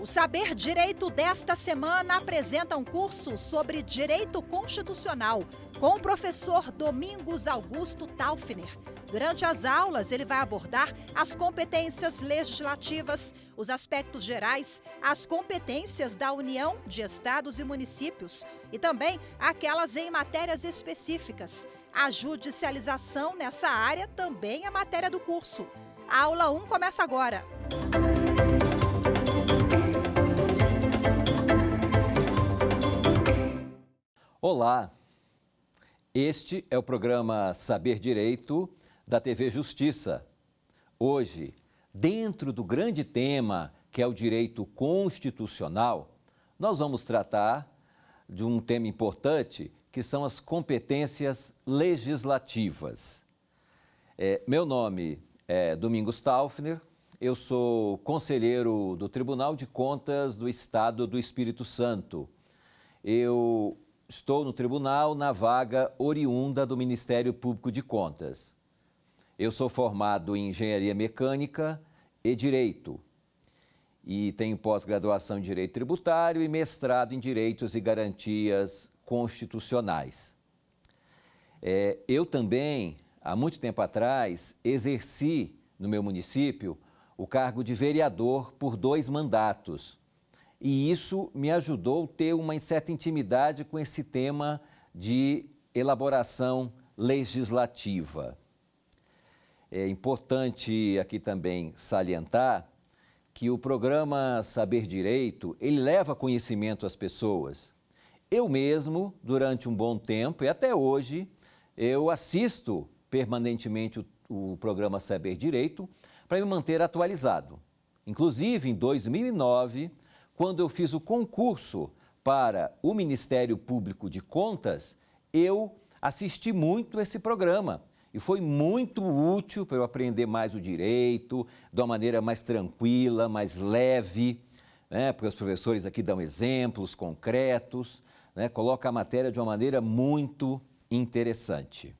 Saber Direito desta semana apresenta um curso sobre Direito Constitucional com o professor Domingos Augusto Taufner. Durante as aulas, ele vai abordar as competências legislativas, os aspectos gerais, as competências da União de Estados e Municípios e também aquelas em matérias específicas. A judicialização nessa área também é matéria do curso. A aula 1 começa agora. Olá, este é o programa Saber Direito da TV Justiça. Hoje, dentro do grande tema que é o direito constitucional, nós vamos tratar de um tema importante que são as competências legislativas. Meu nome é Domingos Taufner, eu sou conselheiro do Tribunal de Contas do Estado do Espírito Santo. Eu estou no tribunal na vaga oriunda do Ministério Público de Contas. Eu sou formado em Engenharia Mecânica e Direito e tenho pós-graduação em Direito Tributário e mestrado em Direitos e Garantias Constitucionais. Eu também, há muito tempo atrás, exerci no meu município o cargo de vereador por 2 mandatos. E isso me ajudou a ter uma certa intimidade com esse tema de elaboração legislativa. É importante aqui também salientar que o programa Saber Direito, ele leva conhecimento às pessoas. Eu mesmo, durante um bom tempo e até hoje, eu assisto permanentemente o programa Saber Direito para me manter atualizado. Inclusive, em 2009, quando eu fiz o concurso para o Ministério Público de Contas, eu assisti muito esse programa e foi muito útil para eu aprender mais o direito, de uma maneira mais tranquila, mais leve, né? Porque os professores aqui dão exemplos concretos, né? Colocam a matéria de uma maneira muito interessante.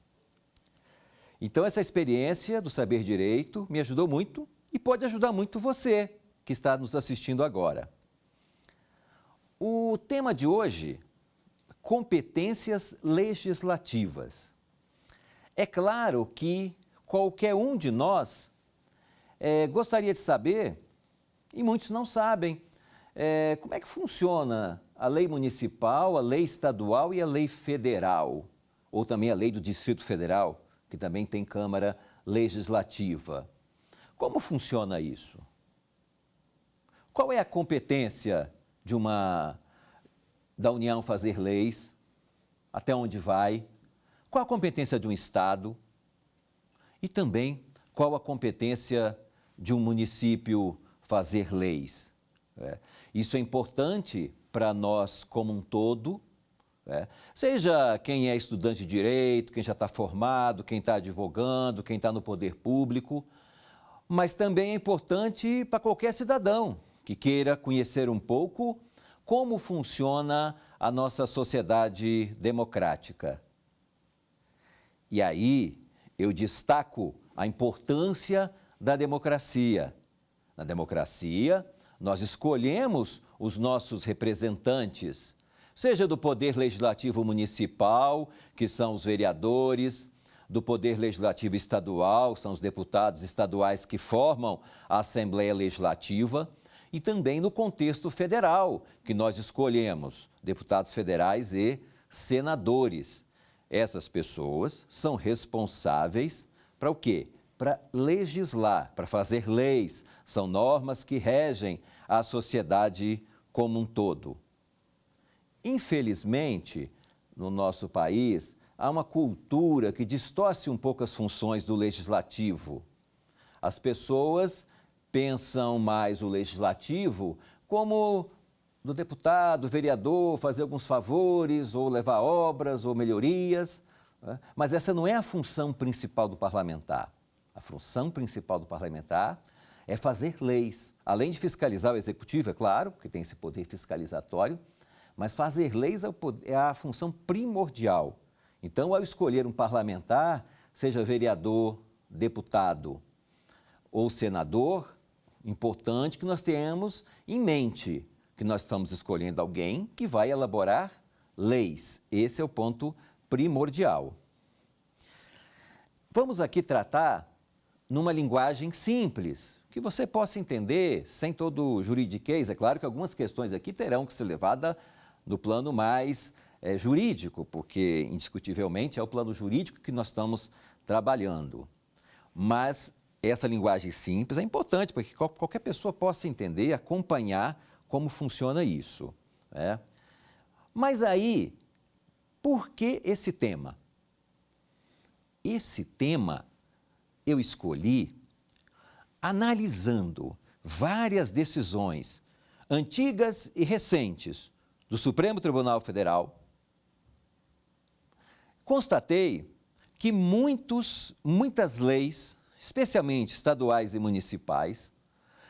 Então, essa experiência do Saber Direito me ajudou muito e pode ajudar muito você que está nos assistindo agora. O tema de hoje, competências legislativas. É claro que qualquer um de nós gostaria de saber, e muitos não sabem, como é que funciona a lei municipal, a lei estadual e a lei federal, ou também a lei do Distrito Federal, que também tem Câmara Legislativa. Como funciona isso? Qual é a competência da União fazer leis? Até onde vai? Qual a competência de um Estado? E também, qual a competência de um município fazer leis? Isso é importante para nós como um todo, seja quem é estudante de direito, quem já está formado, quem está advogando, quem está no poder público, mas também é importante para qualquer cidadão que queira conhecer um pouco como funciona a nossa sociedade democrática. E aí eu destaco a importância da democracia. Na democracia, nós escolhemos os nossos representantes, seja do Poder Legislativo Municipal, que são os vereadores, do Poder Legislativo Estadual, que são os deputados estaduais que formam a Assembleia Legislativa, e também no contexto federal, que nós escolhemos deputados federais e senadores. Essas pessoas são responsáveis para o quê? Para legislar, para fazer leis. São normas que regem a sociedade como um todo. Infelizmente, no nosso país, há uma cultura que distorce um pouco as funções do legislativo. As pessoas pensam mais o legislativo como do deputado, vereador, fazer alguns favores, ou levar obras, ou melhorias, mas essa não é a função principal do parlamentar. A função principal do parlamentar é fazer leis, além de fiscalizar o executivo, é claro, que tem esse poder fiscalizatório, mas fazer leis é a função primordial. Então, ao escolher um parlamentar, seja vereador, deputado ou senador, importante que nós tenhamos em mente que nós estamos escolhendo alguém que vai elaborar leis. Esse é o ponto primordial. Vamos aqui tratar numa linguagem simples, que você possa entender sem todo o juridiquês. É claro que algumas questões aqui terão que ser levadas no plano mais jurídico, porque indiscutivelmente é o plano jurídico que nós estamos trabalhando. Mas essa linguagem simples é importante para que qualquer pessoa possa entender, acompanhar como funciona isso, né? Mas aí, por que esse tema? Esse tema eu escolhi analisando várias decisões antigas e recentes do Supremo Tribunal Federal. Constatei que muitas leis, especialmente estaduais e municipais,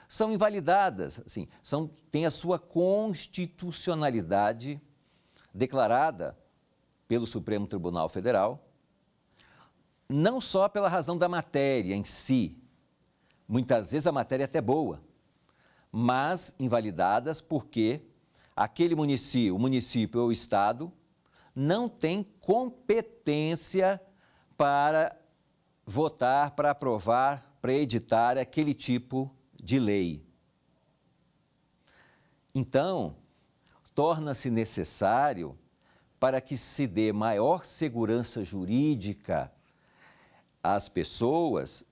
são invalidadas, assim, têm a sua constitucionalidade declarada pelo Supremo Tribunal Federal, não só pela razão da matéria em si, muitas vezes a matéria é até boa, mas invalidadas porque aquele município, o município ou o estado, não tem competência para votar, para aprovar, para editar aquele tipo de lei. Então, torna-se necessário, para que se dê maior segurança jurídica às pessoas.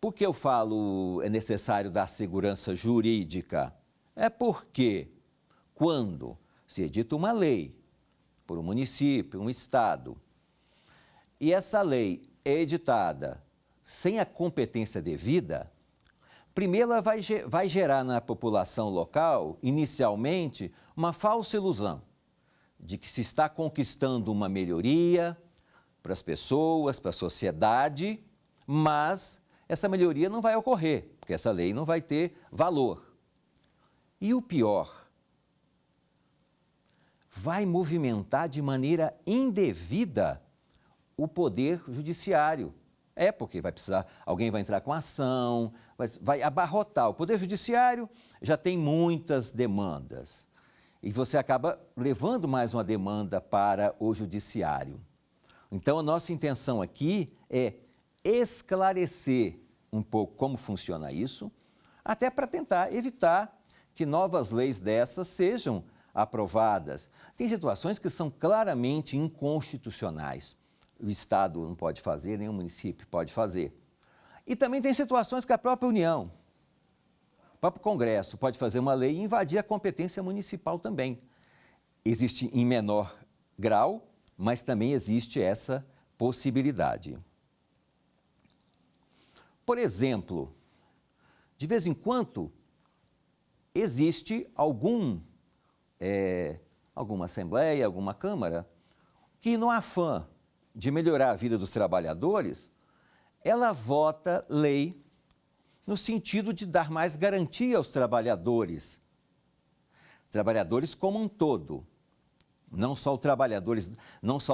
Por que eu falo é necessário dar segurança jurídica? É porque quando se edita uma lei por um município, um estado, e essa lei é editada sem a competência devida, primeiro ela vai gerar na população local, inicialmente, uma falsa ilusão de que se está conquistando uma melhoria para as pessoas, para a sociedade, mas essa melhoria não vai ocorrer, porque essa lei não vai ter valor. E o pior, vai movimentar de maneira indevida o poder judiciário. Porque alguém vai entrar com ação, vai abarrotar. O Poder Judiciário já tem muitas demandas e você acaba levando mais uma demanda para o Judiciário. Então, a nossa intenção aqui é esclarecer um pouco como funciona isso, até para tentar evitar que novas leis dessas sejam aprovadas. Tem situações que são claramente inconstitucionais. O Estado não pode fazer, nem o município pode fazer. E também tem situações que a própria União, o próprio Congresso pode fazer uma lei e invadir a competência municipal também. Existe em menor grau, mas também existe essa possibilidade. Por exemplo, de vez em quando, existe alguma assembleia, alguma Câmara, que no afã de melhorar a vida dos trabalhadores, ela vota lei no sentido de dar mais garantia aos trabalhadores como um todo, não só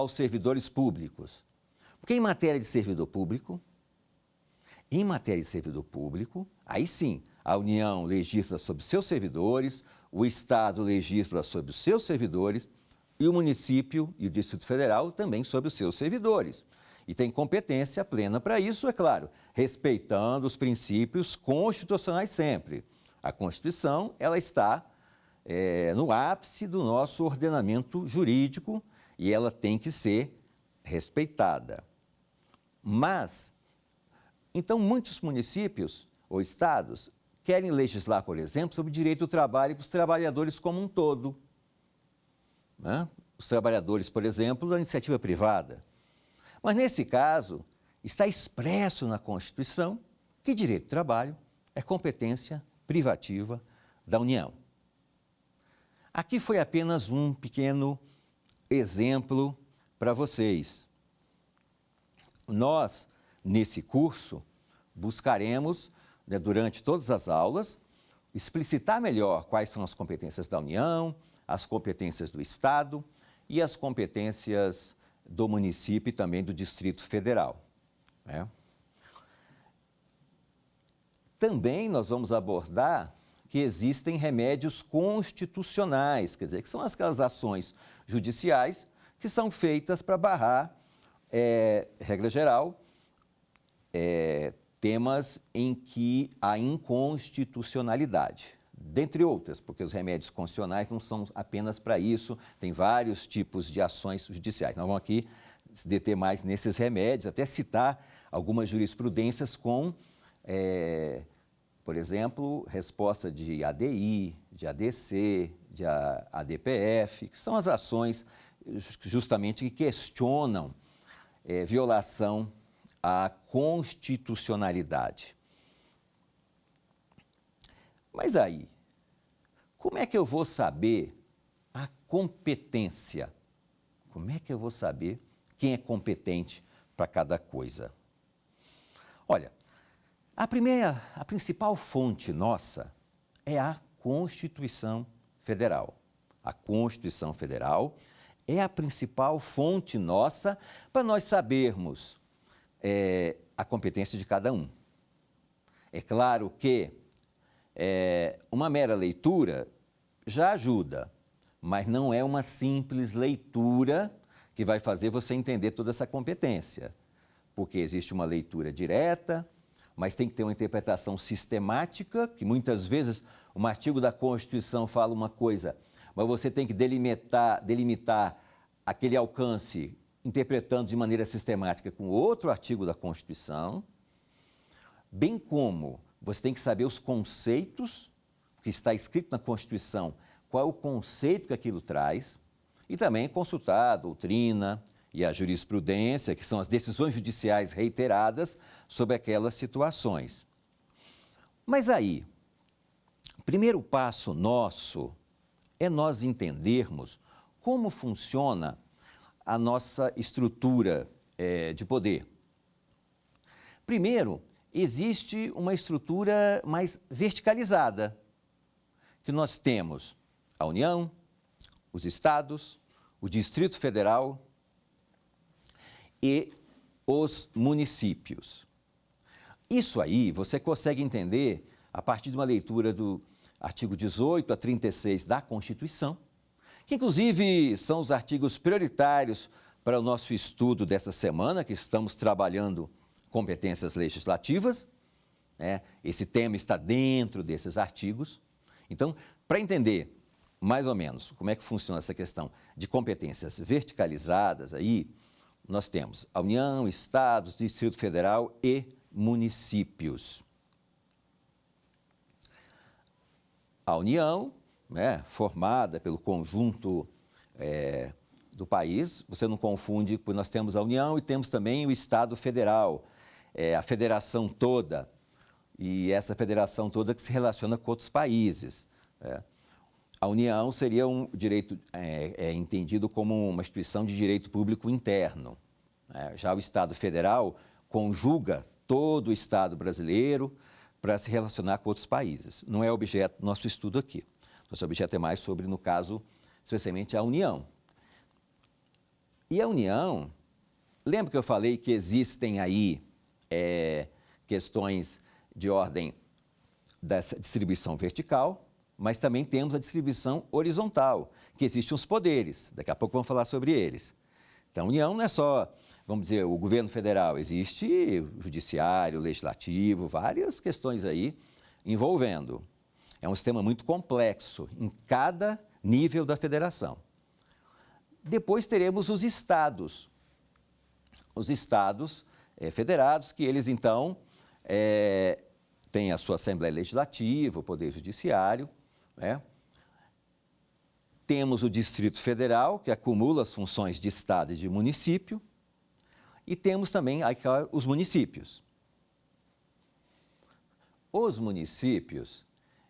os servidores públicos. Porque em matéria de servidor público, aí sim, a União legisla sobre seus servidores, o Estado legisla sobre os seus servidores, e o município e o Distrito Federal também sobre os seus servidores. E tem competência plena para isso, é claro, respeitando os princípios constitucionais sempre. A Constituição, ela está no ápice do nosso ordenamento jurídico e ela tem que ser respeitada. Mas, então, muitos municípios ou estados querem legislar, por exemplo, sobre o direito do trabalho para os trabalhadores como um todo. Os trabalhadores, por exemplo, da iniciativa privada. Mas, nesse caso, está expresso na Constituição que direito do trabalho é competência privativa da União. Aqui foi apenas um pequeno exemplo para vocês. Nós, nesse curso, buscaremos, durante todas as aulas, explicitar melhor quais são as competências da União, as competências do Estado e as competências do município e também do Distrito Federal. também nós vamos abordar que existem remédios constitucionais, quer dizer, que são aquelas ações judiciais que são feitas para barrar, regra geral, temas em que há inconstitucionalidade, dentre outras, porque os remédios constitucionais não são apenas para isso, tem vários tipos de ações judiciais. Nós vamos aqui se deter mais nesses remédios, até citar algumas jurisprudências com, por exemplo, resposta de ADI, de ADC, de ADPF, que são as ações justamente que questionam violação à constitucionalidade. Mas aí, como é que eu vou saber a competência? Como é que eu vou saber quem é competente para cada coisa? Olha, a principal fonte nossa é a Constituição Federal. A Constituição Federal é a principal fonte nossa para nós sabermos a competência de cada um. É claro que uma mera leitura já ajuda, mas não é uma simples leitura que vai fazer você entender toda essa competência, porque existe uma leitura direta, mas tem que ter uma interpretação sistemática, que muitas vezes um artigo da Constituição fala uma coisa, mas você tem que delimitar aquele alcance interpretando de maneira sistemática com outro artigo da Constituição, bem como você tem que saber os conceitos que está escrito na Constituição, qual é o conceito que aquilo traz, e também consultar a doutrina e a jurisprudência, que são as decisões judiciais reiteradas sobre aquelas situações. Mas aí, o primeiro passo nosso é nós entendermos como funciona a nossa estrutura de poder. Primeiro, existe uma estrutura mais verticalizada, que nós temos a União, os estados, o Distrito Federal e os municípios. Isso aí você consegue entender a partir de uma leitura do artigo 18 a 36 da Constituição, que inclusive são os artigos prioritários para o nosso estudo dessa semana, que estamos trabalhando competências legislativas. Esse tema está dentro desses artigos. Então, para entender mais ou menos como é que funciona essa questão de competências verticalizadas, aí nós temos a União, Estados, Distrito Federal e municípios. A União, formada pelo conjunto do país, você não confunde, porque nós temos a União e temos também o Estado Federal, a federação toda, e essa federação toda que se relaciona com outros países. A União seria um direito, entendido como uma instituição de direito público interno. Já o Estado Federal conjuga todo o Estado brasileiro para se relacionar com outros países. Não é objeto do nosso estudo aqui. Nosso objeto é mais sobre, no caso, especialmente a União. E a União, lembra que eu falei que existem aí questões de ordem dessa distribuição vertical, mas também temos a distribuição horizontal, que existem os poderes. Daqui a pouco vamos falar sobre eles. Então, a União não é só, vamos dizer, o governo federal, existe o judiciário, o legislativo, várias questões aí envolvendo. É um sistema muito complexo em cada nível da federação. Depois teremos os estados. Os estados federados, que eles então têm a sua Assembleia Legislativa, o Poder Judiciário. Temos o Distrito Federal, que acumula as funções de estado e de município. E temos também os municípios. Os municípios,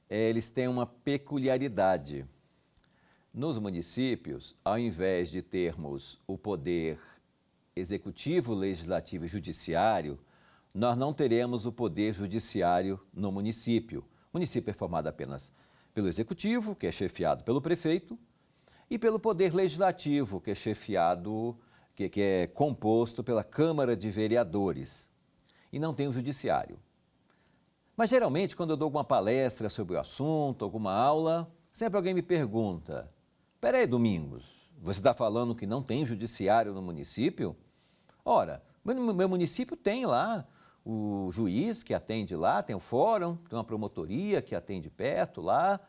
eles têm uma peculiaridade. Nos municípios, ao invés de termos o poder executivo, legislativo e judiciário, nós não teremos o poder judiciário no município. O município é formado apenas pelo executivo, que é chefiado pelo prefeito, e pelo poder legislativo, que é chefiado, que é composto pela Câmara de Vereadores. E não tem o judiciário. Mas geralmente, quando eu dou alguma palestra sobre o assunto, alguma aula, sempre alguém me pergunta: peraí, Domingos, você está falando que não tem judiciário no município? Ora, meu município tem lá o juiz que atende lá, tem o fórum, tem uma promotoria que atende perto lá.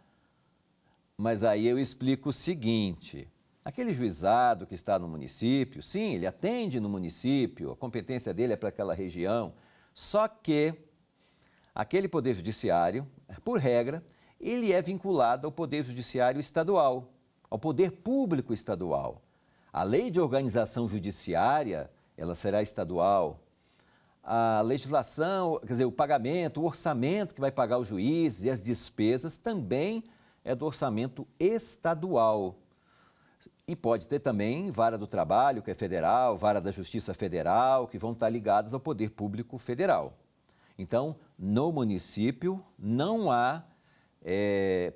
Mas aí eu explico o seguinte: aquele juizado que está no município, sim, ele atende no município, a competência dele é para aquela região, só que aquele poder judiciário, por regra, ele é vinculado ao poder judiciário estadual, ao poder público estadual. A lei de organização judiciária, ela será estadual. A legislação, quer dizer, o pagamento, o orçamento que vai pagar os juízes e as despesas também é do orçamento estadual. E pode ter também vara do trabalho, que é federal, vara da justiça federal, que vão estar ligadas ao poder público federal. Então, no município não há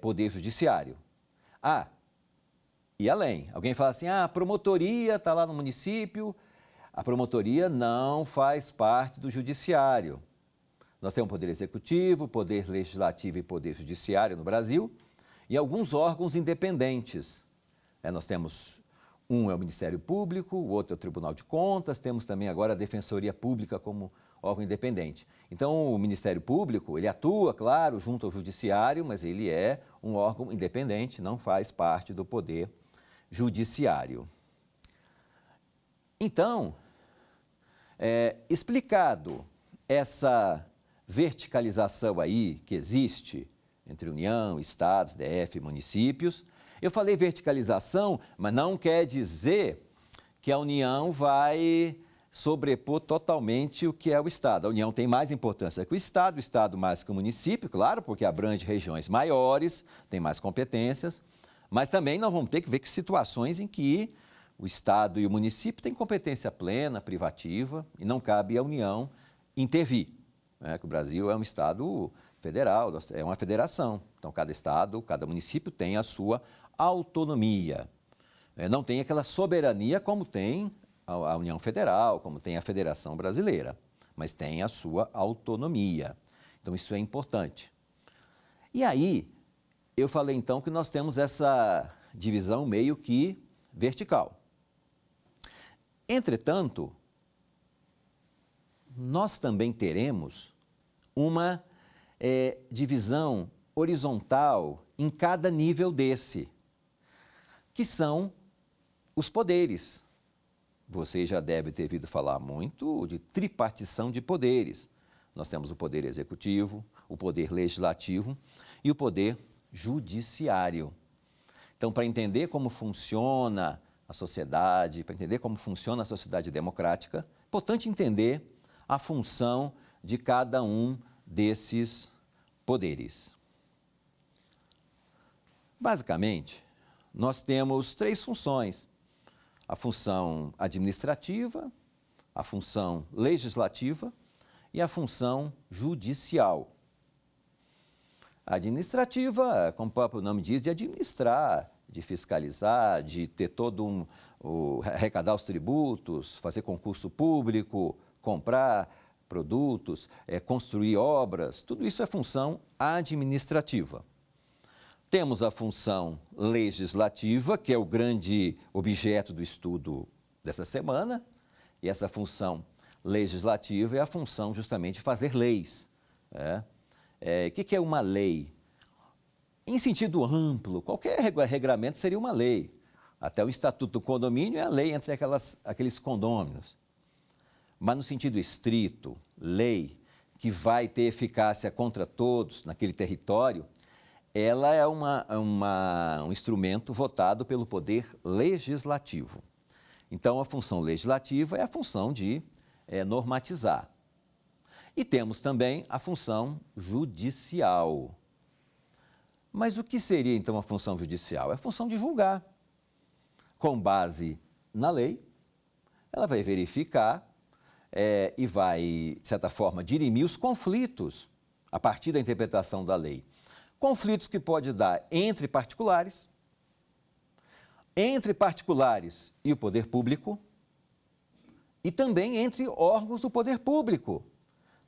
poder judiciário. E além, alguém fala assim, a promotoria está lá no município. A promotoria não faz parte do judiciário. Nós temos poder executivo, poder legislativo e poder judiciário no Brasil e alguns órgãos independentes. Nós temos um é o Ministério Público, o outro é o Tribunal de Contas, temos também agora a Defensoria Pública como órgão independente. Então, o Ministério Público, ele atua, claro, junto ao Judiciário, mas ele é um órgão independente, não faz parte do poder judiciário. Então, explicado essa verticalização aí que existe entre União, Estados, DF, municípios, eu falei verticalização, mas não quer dizer que a União vai sobrepor totalmente o que é o Estado. A União tem mais importância que o Estado mais que o município, claro, porque abrange regiões maiores, tem mais competências, mas também nós vamos ter que ver que situações em que o Estado e o município têm competência plena, privativa, e não cabe à União intervir. Que o Brasil é um Estado federal, é uma federação. Então, cada Estado, cada município tem a sua autonomia. Não tem aquela soberania como tem a União Federal, como tem a Federação Brasileira, mas tem a sua autonomia. Então, isso é importante. E aí, eu falei então que nós temos essa divisão meio que vertical. Entretanto, nós também teremos uma divisão horizontal em cada nível desse, que são os poderes. Você já deve ter ouvido falar muito de tripartição de poderes. Nós temos o poder executivo, o poder legislativo e o poder judiciário. Então, para entender como funciona a sociedade, para entender como funciona a sociedade democrática, é importante entender a função de cada um desses poderes. Basicamente, nós temos três funções: a função administrativa, a função legislativa e a função judicial. A administrativa, como o próprio nome diz, de administrar, de fiscalizar, de ter arrecadar os tributos, fazer concurso público, comprar produtos, construir obras, tudo isso é função administrativa. Temos a função legislativa, que é o grande objeto do estudo dessa semana, e essa função legislativa é a função justamente de fazer leis. O que é uma lei? Em sentido amplo, qualquer regramento seria uma lei. Até o Estatuto do Condomínio é a lei entre aqueles condôminos. Mas no sentido estrito, lei que vai ter eficácia contra todos naquele território, ela é um instrumento votado pelo poder legislativo. Então, a função legislativa é a função de normatizar. E temos também a função judicial. Mas o que seria, então, a função judicial? É a função de julgar. Com base na lei, ela vai verificar e vai, de certa forma, dirimir os conflitos a partir da interpretação da lei. Conflitos que pode dar entre particulares e o poder público, e também entre órgãos do poder público.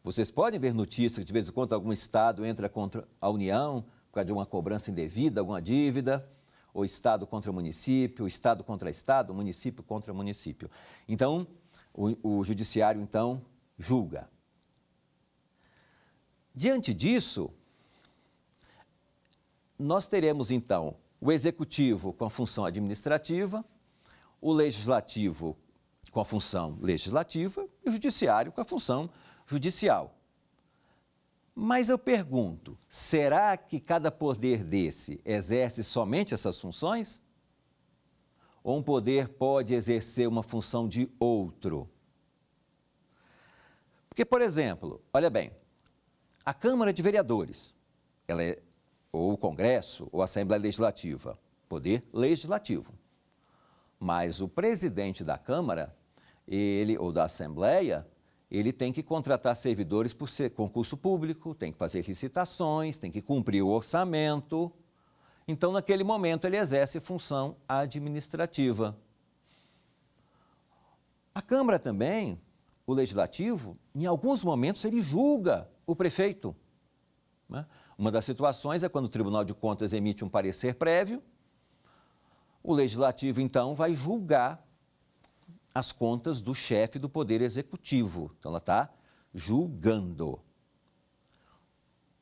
Vocês podem ver notícias que de vez em quando algum estado entra contra a União por causa de uma cobrança indevida, alguma dívida, ou estado contra município, estado contra estado, município contra município. Então, o judiciário, então, julga. Diante disso, nós teremos, então, o executivo com a função administrativa, o legislativo com a função legislativa e o judiciário com a função judicial. Mas eu pergunto, será que cada poder desse exerce somente essas funções? Ou um poder pode exercer uma função de outro? Porque, por exemplo, olha bem, a Câmara de Vereadores, ela é ou o Congresso ou a Assembleia Legislativa, poder legislativo. Mas o presidente da Câmara, ou da Assembleia, ele tem que contratar servidores por concurso público, tem que fazer licitações, tem que cumprir o orçamento. Então, naquele momento, ele exerce função administrativa. A Câmara também, o Legislativo, em alguns momentos, ele julga o prefeito, né? Uma das situações é quando o Tribunal de Contas emite um parecer prévio, o Legislativo, então, vai julgar as contas do chefe do Poder Executivo. Então, ela está julgando.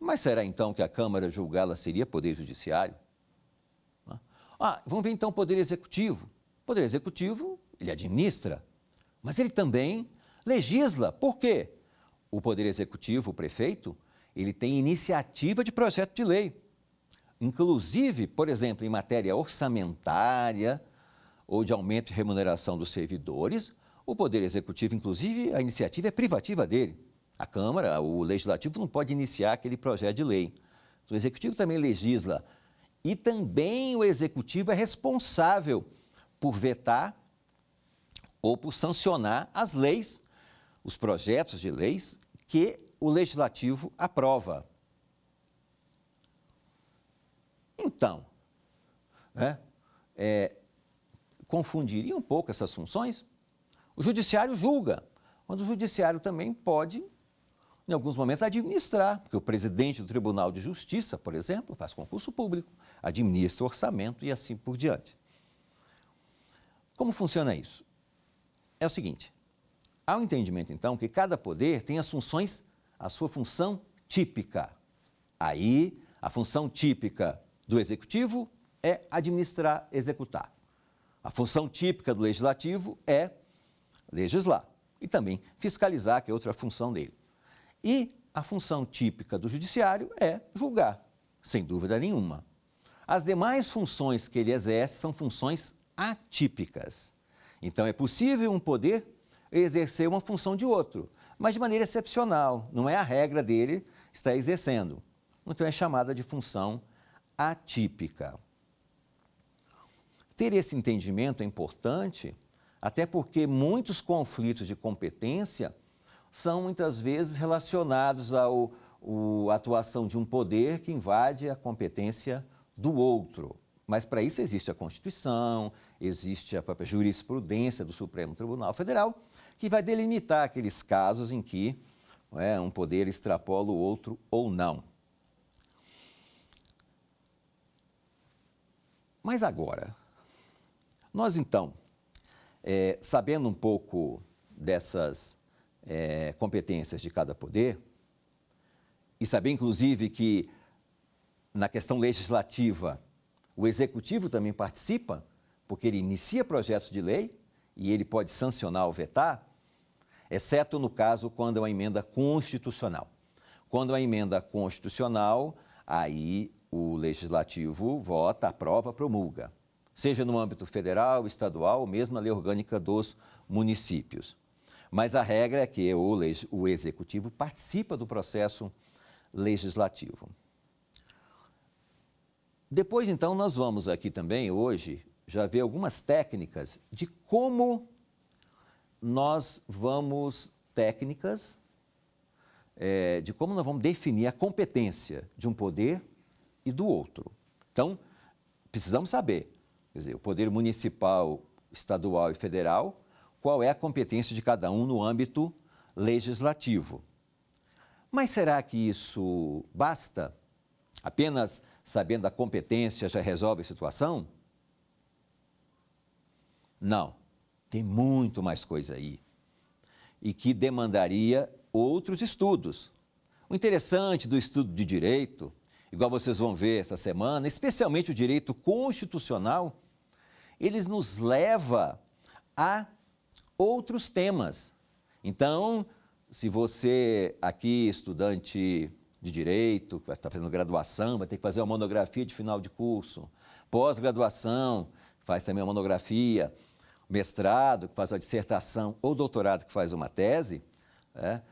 Mas será, então, que a Câmara julgá-la seria Poder Judiciário? Vamos ver, então, o Poder Executivo. O Poder Executivo, ele administra, mas ele também legisla. Por quê? O Poder Executivo, o prefeito, ele tem iniciativa de projeto de lei. Inclusive, por exemplo, em matéria orçamentária ou de aumento de remuneração dos servidores, o Poder Executivo, inclusive, a iniciativa é privativa dele. A Câmara, o Legislativo, não pode iniciar aquele projeto de lei. O Executivo também legisla. E também o Executivo é responsável por vetar ou por sancionar as leis, os projetos de leis que o Legislativo aprova. Então, confundiria um pouco essas funções? O Judiciário julga, mas o Judiciário também pode, em alguns momentos, administrar, porque o presidente do Tribunal de Justiça, por exemplo, faz concurso público, administra o orçamento e assim por diante. Como funciona isso? É o seguinte, há um entendimento, então, que cada poder tem as funções, a sua função típica. Aí, a função típica do Executivo é administrar, executar. A função típica do Legislativo é legislar e também fiscalizar, que é outra função dele. E a função típica do Judiciário é julgar, sem dúvida nenhuma. As demais funções que ele exerce são funções atípicas. Então, é possível um poder exercer uma função de outro, mas de maneira excepcional, não é a regra dele estar exercendo. Então, é chamada de função atípica. Ter esse entendimento é importante, até porque muitos conflitos de competência são muitas vezes relacionados à atuação de um poder que invade a competência do outro. Mas para isso existe a Constituição, existe a própria jurisprudência do Supremo Tribunal Federal, que vai delimitar aqueles casos em que um poder extrapola o outro ou não. Mas agora, nós então, sabendo um pouco dessas competências de cada poder, e saber inclusive que na questão legislativa o Executivo também participa, porque ele inicia projetos de lei e ele pode sancionar ou vetar, exceto no caso quando é uma emenda constitucional. Quando é uma emenda constitucional, aí o Legislativo vota, aprova, promulga, seja no âmbito federal, estadual ou mesmo na lei orgânica dos municípios. Mas a regra é que o Executivo participa do processo legislativo. Depois, então, nós vamos aqui também, hoje, já ver algumas técnicas de como nós vamos definir a competência de um poder e do outro. Então, precisamos saber, quer dizer, o poder municipal, estadual e federal, qual é a competência de cada um no âmbito legislativo. Mas será que isso basta? Apenas sabendo a competência já resolve a situação? Não, tem muito mais coisa aí e que demandaria outros estudos. O interessante do estudo de direito, igual vocês vão ver essa semana, especialmente o direito constitucional, eles nos leva a outros temas. Então, se você aqui, estudante de direito, que vai estar fazendo graduação, vai ter que fazer uma monografia de final de curso, pós-graduação, faz também uma monografia, mestrado, que faz uma dissertação, ou doutorado, que faz uma tese,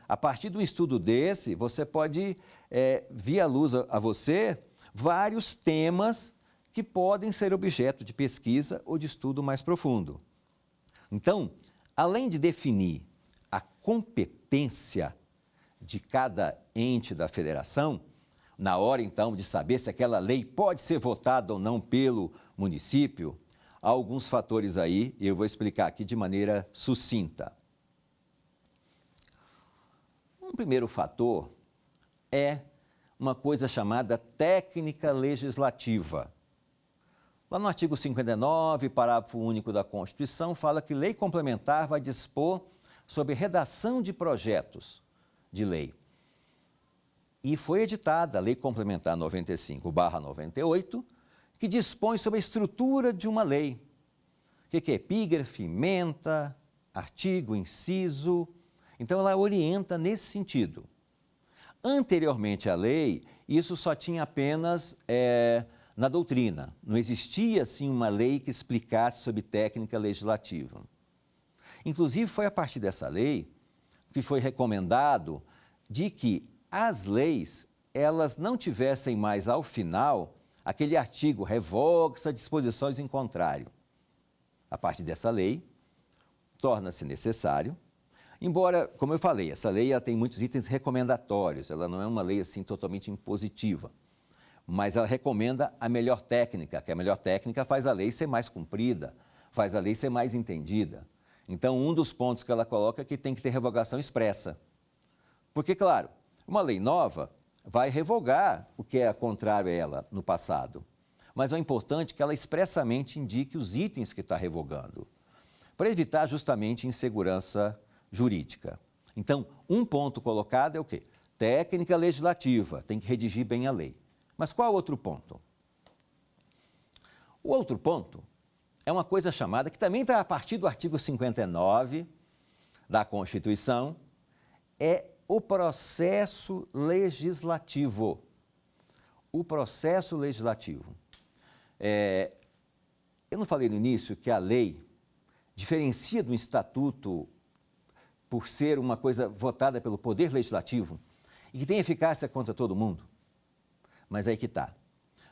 a partir de um estudo desse, você pode vir à luz a você vários temas que podem ser objeto de pesquisa ou de estudo mais profundo. Então, além de definir a competência de cada ente da federação, na hora então de saber se aquela lei pode ser votada ou não pelo município, há alguns fatores aí e eu vou explicar aqui de maneira sucinta. Um primeiro fator é uma coisa chamada técnica legislativa. Lá no artigo 59, parágrafo único da Constituição, fala que lei complementar vai dispor sobre redação de projetos de lei. E foi editada a Lei Complementar 95/98, que dispõe sobre a estrutura de uma lei. O que é epígrafe, ementa, artigo, inciso. Então, ela orienta nesse sentido. Anteriormente à lei, isso só tinha apenas na doutrina. Não existia, assim, uma lei que explicasse sobre técnica legislativa. Inclusive, foi a partir dessa lei que foi recomendado de que as leis, elas não tivessem mais ao final aquele artigo, revoga-se disposições em contrário. A partir dessa lei, torna-se necessário, embora, como eu falei, essa lei ela tem muitos itens recomendatórios, ela não é uma lei assim totalmente impositiva, mas ela recomenda a melhor técnica, que a melhor técnica faz a lei ser mais cumprida, faz a lei ser mais entendida. Então, um dos pontos que ela coloca é que tem que ter revogação expressa. Porque, claro, uma lei nova vai revogar o que é contrário a ela no passado. Mas é importante que ela expressamente indique os itens que está revogando, para evitar justamente insegurança jurídica. Então, um ponto colocado é o quê? Técnica legislativa, tem que redigir bem a lei. Mas qual outro ponto? O outro ponto é uma coisa chamada, que também está a partir do artigo 59 da Constituição, é o processo legislativo. O processo legislativo. Eu não falei no início que a lei diferencia do estatuto por ser uma coisa votada pelo Poder Legislativo e que tem eficácia contra todo mundo? Mas aí que está.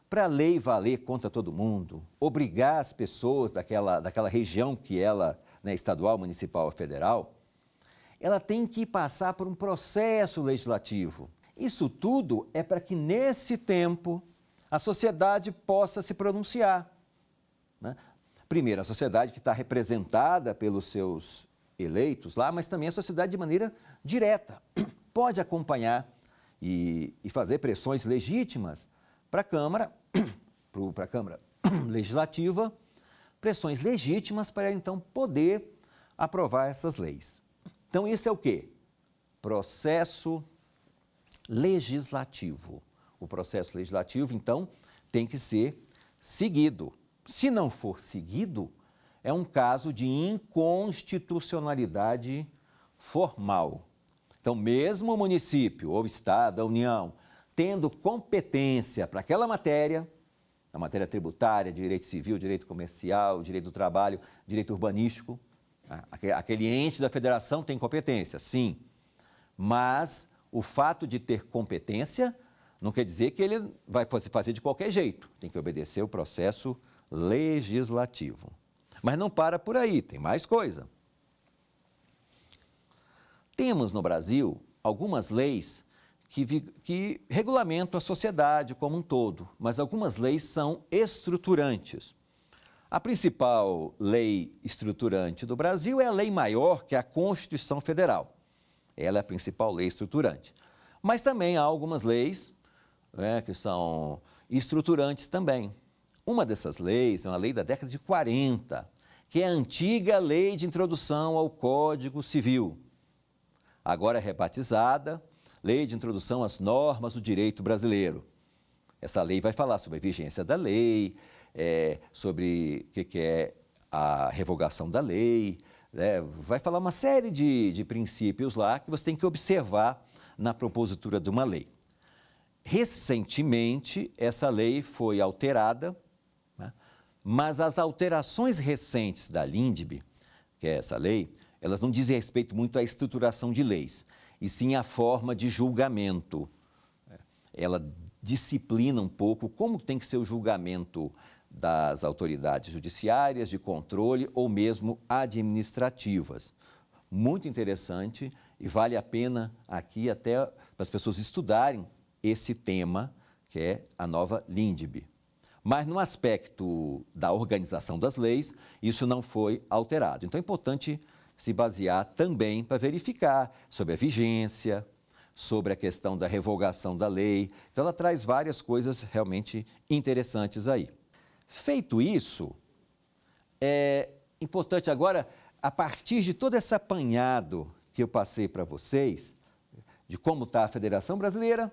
Para a lei valer contra todo mundo, obrigar as pessoas daquela região que ela, estadual, municipal ou federal, ela tem que passar por um processo legislativo. Isso tudo é para que, nesse tempo, a sociedade possa se pronunciar. Primeiro, a sociedade que está representada pelos seus eleitos lá, mas também a sociedade de maneira direta. Pode acompanhar e fazer pressões legítimas para a Câmara Legislativa, pressões legítimas para, então, poder aprovar essas leis. Então, isso é o quê? Processo legislativo. O processo legislativo, então, tem que ser seguido. Se não for seguido, é um caso de inconstitucionalidade formal. Então, mesmo o município ou o Estado, a União, tendo competência para aquela matéria, a matéria tributária, direito civil, direito comercial, direito do trabalho, direito urbanístico, aquele ente da federação tem competência, sim, mas o fato de ter competência não quer dizer que ele vai fazer de qualquer jeito, tem que obedecer o processo legislativo. Mas não para por aí, tem mais coisa. Temos no Brasil algumas leis que regulamentam a sociedade como um todo, mas algumas leis são estruturantes. A principal lei estruturante do Brasil é a lei maior, que é a Constituição Federal. Ela é a principal lei estruturante. Mas também há algumas leis, né, que são estruturantes também. Uma dessas leis é uma lei da década de 40, que é a antiga Lei de Introdução ao Código Civil. Agora é rebatizada Lei de Introdução às Normas do Direito Brasileiro. Essa lei vai falar sobre a vigência da lei, sobre o que é a revogação da lei, né? Vai falar uma série de princípios lá que você tem que observar na propositura de uma lei. Recentemente, essa lei foi alterada, né? Mas as alterações recentes da LINDB, que é essa lei, elas não dizem respeito muito à estruturação de leis, e sim à forma de julgamento. Ela disciplina um pouco como tem que ser o julgamento das autoridades judiciárias, de controle ou mesmo administrativas. Muito interessante e vale a pena aqui até para as pessoas estudarem esse tema, que é a nova LINDB. Mas no aspecto da organização das leis, isso não foi alterado. Então é importante se basear também para verificar sobre a vigência, sobre a questão da revogação da lei. Então ela traz várias coisas realmente interessantes aí. Feito isso, é importante agora, a partir de todo esse apanhado que eu passei para vocês, de como está a Federação Brasileira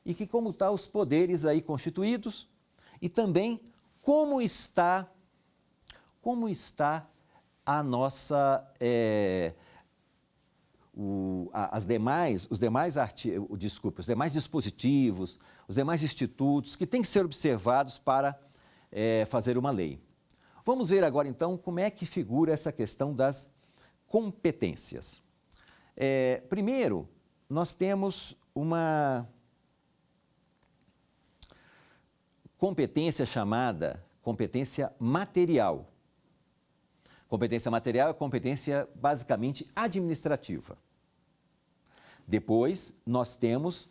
e que como estão os poderes aí constituídos e também como está a nossa, os demais dispositivos, os demais institutos que têm que ser observados para fazer uma lei. Vamos ver agora então como é que figura essa questão das competências. Primeiro, nós temos uma competência chamada competência material. Competência material é competência basicamente administrativa. Depois, nós temos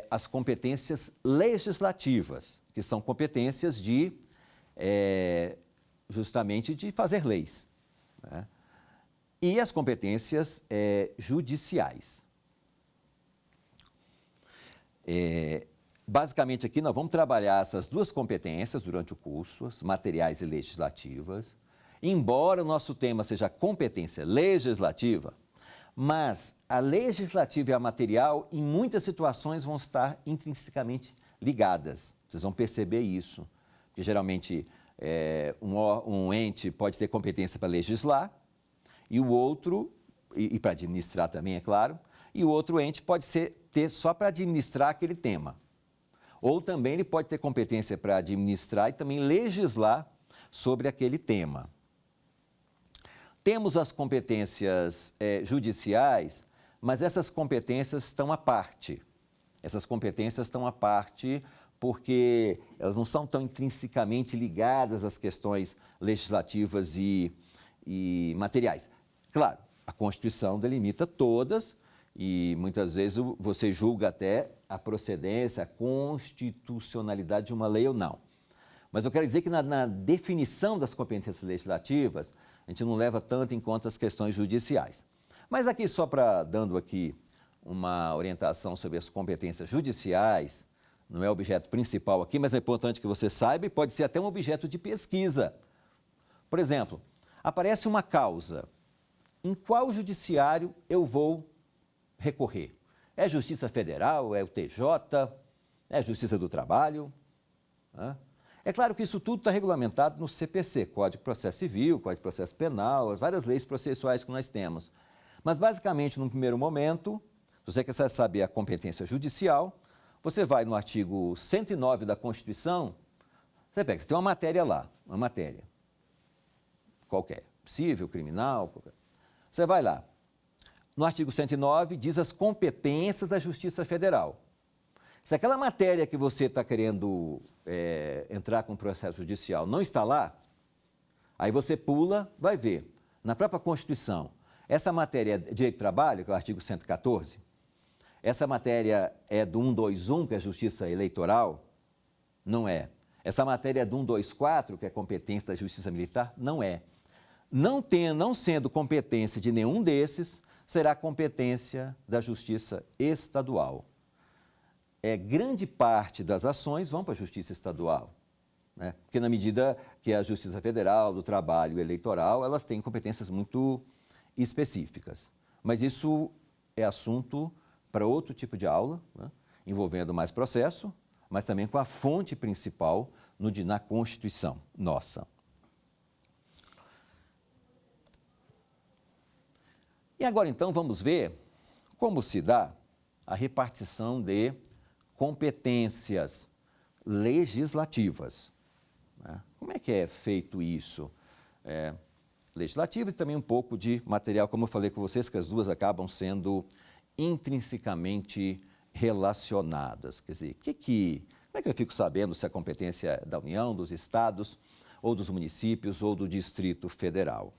as competências legislativas, que são competências justamente de fazer leis, né? E as competências judiciais. Basicamente aqui nós vamos trabalhar essas duas competências durante o curso, as materiais e legislativas. Embora o nosso tema seja competência legislativa, mas a legislativa e a material, em muitas situações, vão estar intrinsecamente ligadas. Vocês vão perceber isso, porque geralmente um ente pode ter competência para legislar, e o outro, e para administrar também, é claro, e o outro ente pode ter só para administrar aquele tema. Ou também ele pode ter competência para administrar e também legislar sobre aquele tema. Temos as competências judiciais, mas essas competências estão à parte. Essas competências estão à parte porque elas não são tão intrinsecamente ligadas às questões legislativas e materiais. Claro, a Constituição delimita todas e muitas vezes você julga até a procedência, a constitucionalidade de uma lei ou não. Mas eu quero dizer que na definição das competências legislativas, a gente não leva tanto em conta as questões judiciais. Mas aqui, só dando aqui uma orientação sobre as competências judiciais, não é o objeto principal aqui, mas é importante que você saiba e pode ser até um objeto de pesquisa. Por exemplo, aparece uma causa. Em qual judiciário eu vou recorrer? É Justiça Federal? É o TJ? É a Justiça do Trabalho? É claro que isso tudo está regulamentado no CPC, Código de Processo Civil, Código de Processo Penal, as várias leis processuais que nós temos. Mas, basicamente, num primeiro momento, se você quer saber a competência judicial, você vai no artigo 109 da Constituição, você tem uma matéria lá, uma matéria qualquer, civil, criminal, qualquer. Você vai lá. No artigo 109 diz as competências da Justiça Federal. Se aquela matéria que você está querendo entrar com o processo judicial não está lá, aí você pula, vai ver. Na própria Constituição, essa matéria é direito do trabalho, que é o artigo 114, essa matéria é do 121, que é a Justiça Eleitoral? Não é. Essa matéria é do 124, que é competência da Justiça Militar? Não é. Não sendo competência de nenhum desses, será competência da Justiça Estadual. grande parte das ações vão para a Justiça Estadual, né? Porque na medida que a Justiça Federal, do Trabalho e Eleitoral, elas têm competências muito específicas. Mas isso é assunto para outro tipo de aula, né? Envolvendo mais processo, mas também com a fonte principal na Constituição nossa. E agora, então, vamos ver como se dá a repartição de competências legislativas, né? Como é que é feito isso? Legislativas e também um pouco de material, como eu falei com vocês, que as duas acabam sendo intrinsecamente relacionadas. Quer dizer, como é que eu fico sabendo se a competência é da União, dos estados, ou dos municípios, ou do Distrito Federal?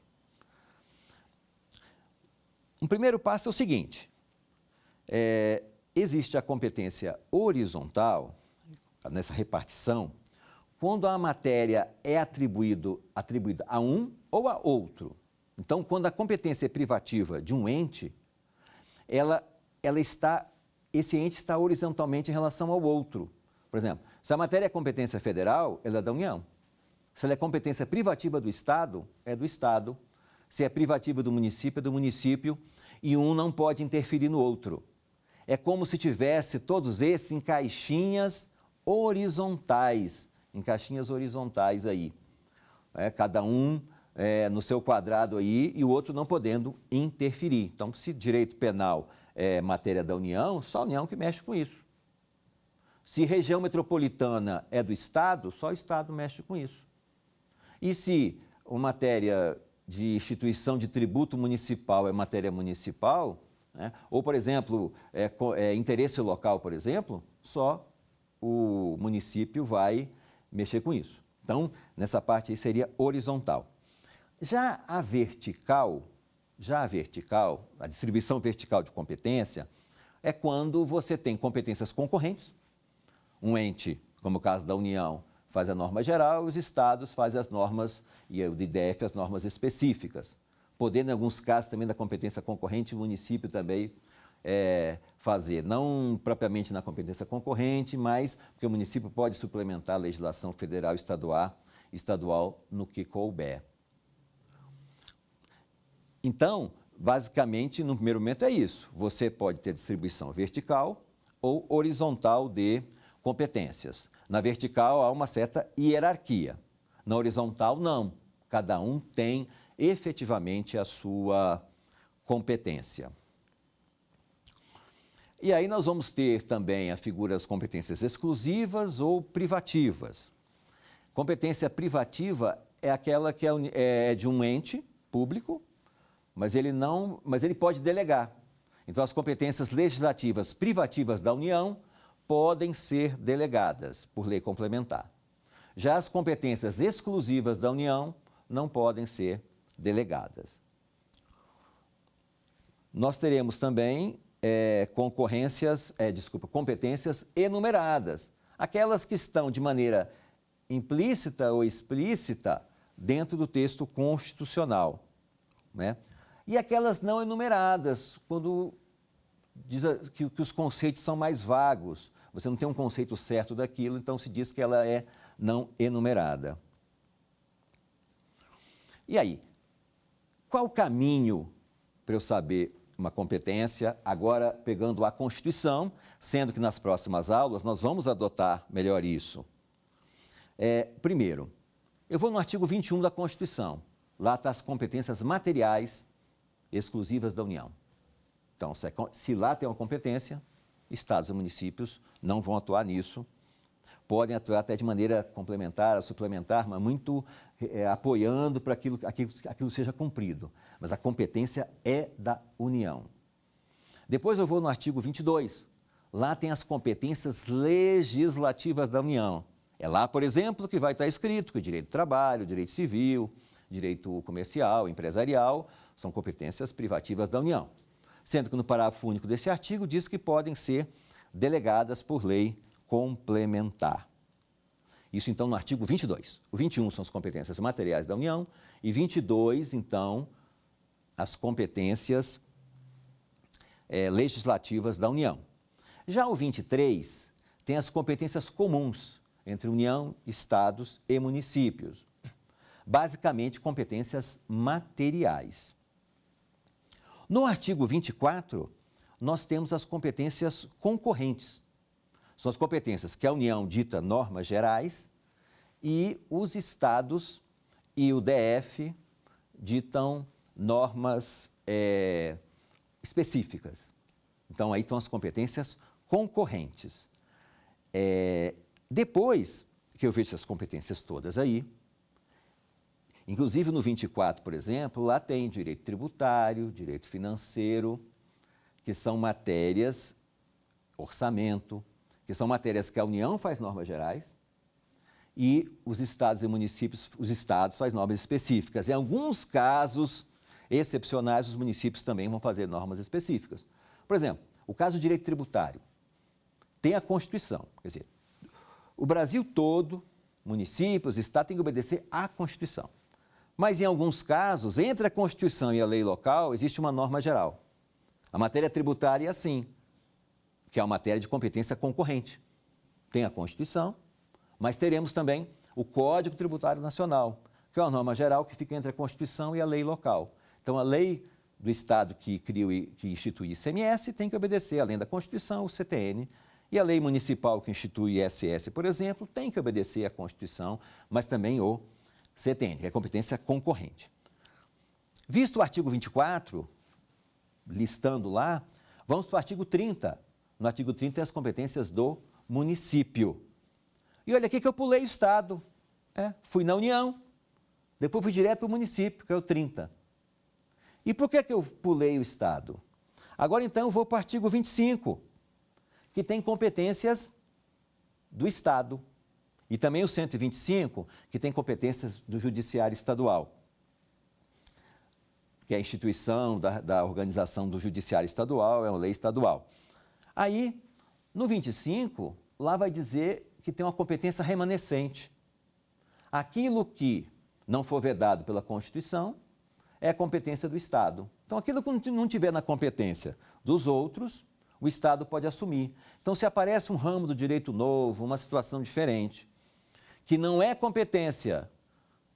Um primeiro passo é o seguinte, existe a competência horizontal, nessa repartição, quando a matéria é atribuída a um ou a outro. Então, quando a competência é privativa de um ente, esse ente está horizontalmente em relação ao outro. Por exemplo, se a matéria é competência federal, ela é da União. Se ela é competência privativa do Estado, é do Estado. Se é privativa do município, é do município. E um não pode interferir no outro. É como se tivesse todos esses em caixinhas horizontais. Aí. Cada um no seu quadrado aí e o outro não podendo interferir. Então, se direito penal é matéria da União, só a União que mexe com isso. Se região metropolitana é do Estado, só o Estado mexe com isso. E se uma matéria de instituição de tributo municipal é matéria municipal, né? Ou, por exemplo, interesse local, por exemplo, só o município vai mexer com isso. Então, nessa parte aí seria horizontal. Já a vertical, a distribuição vertical de competência, é quando você tem competências concorrentes. Um ente, como o caso da União, faz a norma geral, os estados fazem as normas, e o IDF as normas específicas. Podendo, em alguns casos, também da competência concorrente, o município também fazer, não propriamente na competência concorrente, mas porque o município pode suplementar a legislação federal e estadual no que couber. Então, basicamente, no primeiro momento é isso. Você pode ter distribuição vertical ou horizontal de competências. Na vertical há uma certa hierarquia. Na horizontal, não. Cada um tem efetivamente a sua competência. E aí nós vamos ter também as competências exclusivas ou privativas. Competência privativa é aquela que é de um ente público, mas ele pode delegar. Então, as competências legislativas privativas da União podem ser delegadas por lei complementar. Já as competências exclusivas da União não podem ser delegadas. Nós teremos também competências enumeradas, aquelas que estão de maneira implícita ou explícita dentro do texto constitucional, né? E aquelas não enumeradas, quando diz que os conceitos são mais vagos, você não tem um conceito certo daquilo, então se diz que ela é não enumerada. E aí, qual o caminho para eu saber uma competência, agora pegando a Constituição, sendo que nas próximas aulas nós vamos adotar melhor isso? Primeiro, eu vou no artigo 21 da Constituição, lá estão as competências materiais exclusivas da União. Então, se lá tem uma competência, estados e municípios não vão atuar nisso, podem atuar até de maneira complementar, suplementar, mas muito apoiando para que aquilo seja cumprido. Mas a competência é da União. Depois eu vou no artigo 22. Lá tem as competências legislativas da União. É lá, por exemplo, que vai estar escrito que o direito do trabalho, o direito civil, direito comercial, empresarial, são competências privativas da União. Sendo que no parágrafo único desse artigo diz que podem ser delegadas por lei complementar. Isso, então, no artigo 22. O 21 são as competências materiais da União e 22, então, as competências legislativas da União. Já o 23 tem as competências comuns entre União, estados e municípios. Basicamente, competências materiais. No artigo 24, nós temos as competências concorrentes. São as competências que a União dita normas gerais e os estados e o DF ditam normas específicas. Então, aí estão as competências concorrentes. Depois que eu vejo essas competências todas aí, inclusive no 24, por exemplo, lá tem direito tributário, direito financeiro, que são matérias, orçamento, que são matérias que a União faz normas gerais e os estados e municípios, os estados fazem normas específicas. Em alguns casos excepcionais, os municípios também vão fazer normas específicas. Por exemplo, o caso do direito tributário. Tem a Constituição, quer dizer, o Brasil todo, municípios, estados, têm que obedecer à Constituição. Mas, em alguns casos, entre a Constituição e a lei local, existe uma norma geral. A matéria tributária é assim, que é uma matéria de competência concorrente. Tem a Constituição, mas teremos também o Código Tributário Nacional, que é uma norma geral que fica entre a Constituição e a lei local. Então, a lei do Estado que institui o ICMS tem que obedecer, além da Constituição, o CTN, e a lei municipal que institui o ISS, por exemplo, tem que obedecer à Constituição, mas também o CTN, que é competência concorrente. Visto o artigo 24, listando lá, vamos para o artigo 30. No artigo 30 tem as competências do município. E olha aqui que eu pulei o Estado. Fui na União, depois fui direto para o município, que é o 30. E por que eu pulei o Estado? Agora, então, eu vou para o artigo 25, que tem competências do Estado. E também o 125, que tem competências do Judiciário Estadual, que é a instituição da organização do Judiciário Estadual, é uma lei estadual. Aí, no 25, lá vai dizer que tem uma competência remanescente. Aquilo que não for vedado pela Constituição é a competência do Estado. Então, aquilo que não tiver na competência dos outros, o Estado pode assumir. Então, se aparece um ramo do direito novo, uma situação diferente, que não é competência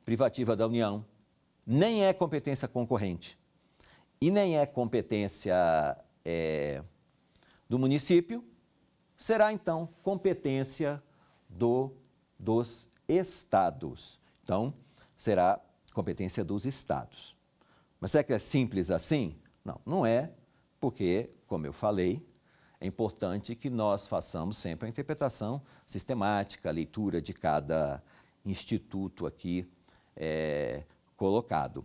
privativa da União, nem é competência concorrente e nem é competência do município, será, então, competência dos estados. Então, será competência dos estados. Mas será que é simples assim? Não, não é, porque, como eu falei, é importante que nós façamos sempre a interpretação sistemática, a leitura de cada instituto aqui colocado.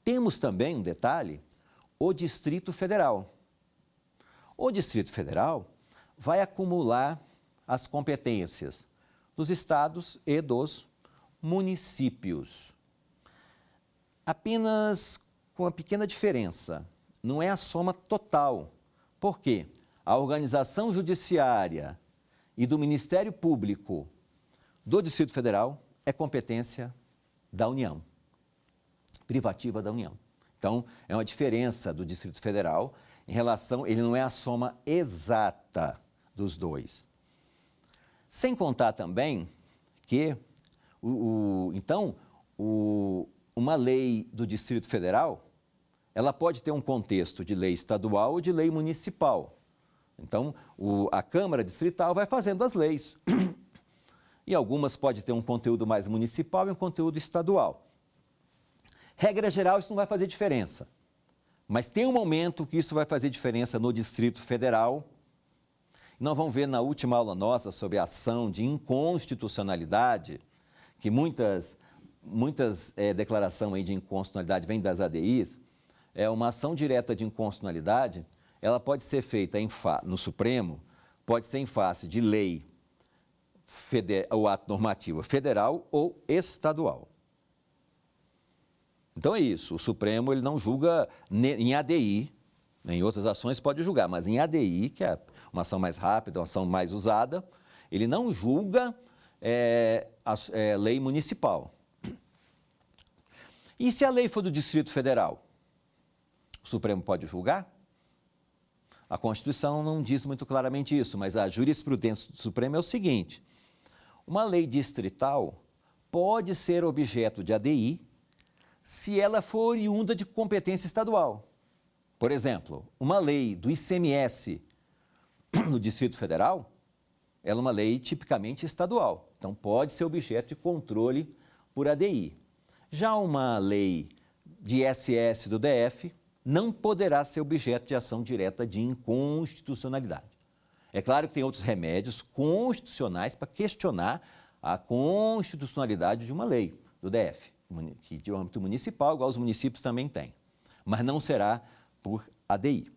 Temos também um detalhe, o Distrito Federal. O Distrito Federal vai acumular as competências dos estados e dos municípios. Apenas com uma pequena diferença, não é a soma total. Por quê? A organização judiciária e do Ministério Público do Distrito Federal é competência da União, privativa da União. Então, é uma diferença do Distrito Federal em relação, ele não é a soma exata dos dois. Sem contar também que, uma lei do Distrito Federal, ela pode ter um contexto de lei estadual ou de lei municipal. Então, a Câmara Distrital vai fazendo as leis. E algumas podem ter um conteúdo mais municipal e um conteúdo estadual. Regra geral, isso não vai fazer diferença. Mas tem um momento que isso vai fazer diferença no Distrito Federal. Nós vamos ver na última aula nossa sobre a ação de inconstitucionalidade, que muitas declarações aí de inconstitucionalidade vêm das ADIs. Uma ação direta de inconstitucionalidade, ela pode ser feita no Supremo, pode ser em face de lei ou ato normativo federal ou estadual. Então é isso, o Supremo ele não julga em ADI, em outras ações pode julgar, mas em ADI, que é uma ação mais rápida, uma ação mais usada, ele não julga lei municipal. E se a lei for do Distrito Federal, o Supremo pode julgar? A Constituição não diz muito claramente isso, mas a jurisprudência do Supremo é o seguinte: uma lei distrital pode ser objeto de ADI se ela for oriunda de competência estadual. Por exemplo, uma lei do ICMS no Distrito Federal, ela é uma lei tipicamente estadual, então pode ser objeto de controle por ADI. Já uma lei de ISS do DF não poderá ser objeto de ação direta de inconstitucionalidade. É claro que tem outros remédios constitucionais para questionar a constitucionalidade de uma lei do DF, que de âmbito municipal, igual os municípios também têm, mas não será por ADI.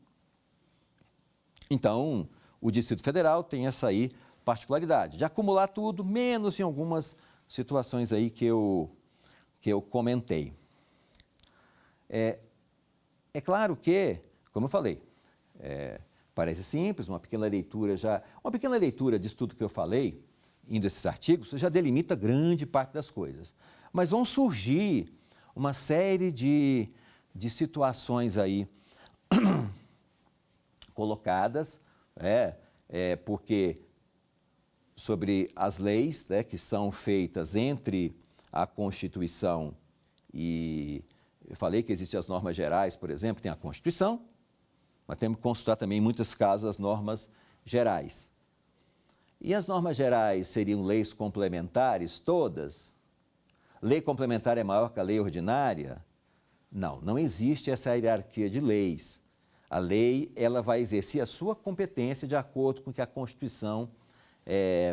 Então, o Distrito Federal tem essa aí particularidade de acumular tudo, menos em algumas situações aí que eu comentei. É claro que, como eu falei, parece simples, uma pequena leitura disso tudo que eu falei, indo esses artigos, já delimita grande parte das coisas. Mas vão surgir uma série de situações aí colocadas, porque sobre as leis que são feitas entre a Constituição e... Eu falei que existem as normas gerais, por exemplo, tem a Constituição, mas temos que consultar também, em muitos casos, as normas gerais. E as normas gerais seriam leis complementares todas? Lei complementar é maior que a lei ordinária? Não, não existe essa hierarquia de leis. A lei, ela vai exercer a sua competência de acordo com o que a Constituição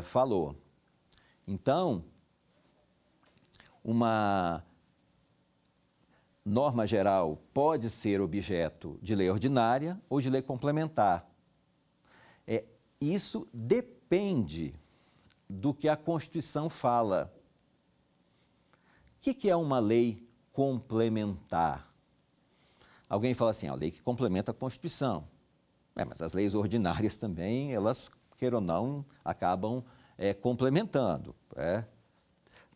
falou. Então, uma norma geral pode ser objeto de lei ordinária ou de lei complementar. Isso depende do que a Constituição fala. O que é uma lei complementar? Alguém fala assim, a lei que complementa a Constituição. Mas as leis ordinárias também, elas, queira ou não, acabam complementando.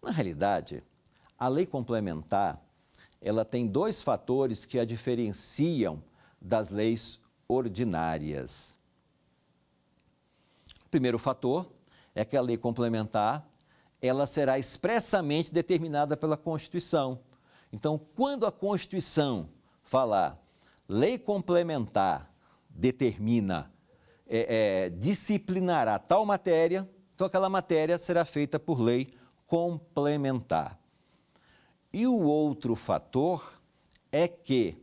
Na realidade, a lei complementar, ela tem dois fatores que a diferenciam das leis ordinárias. O primeiro fator é que a lei complementar, ela será expressamente determinada pela Constituição. Então, quando a Constituição falar lei complementar determina, disciplinará tal matéria, então aquela matéria será feita por lei complementar. E o outro fator é que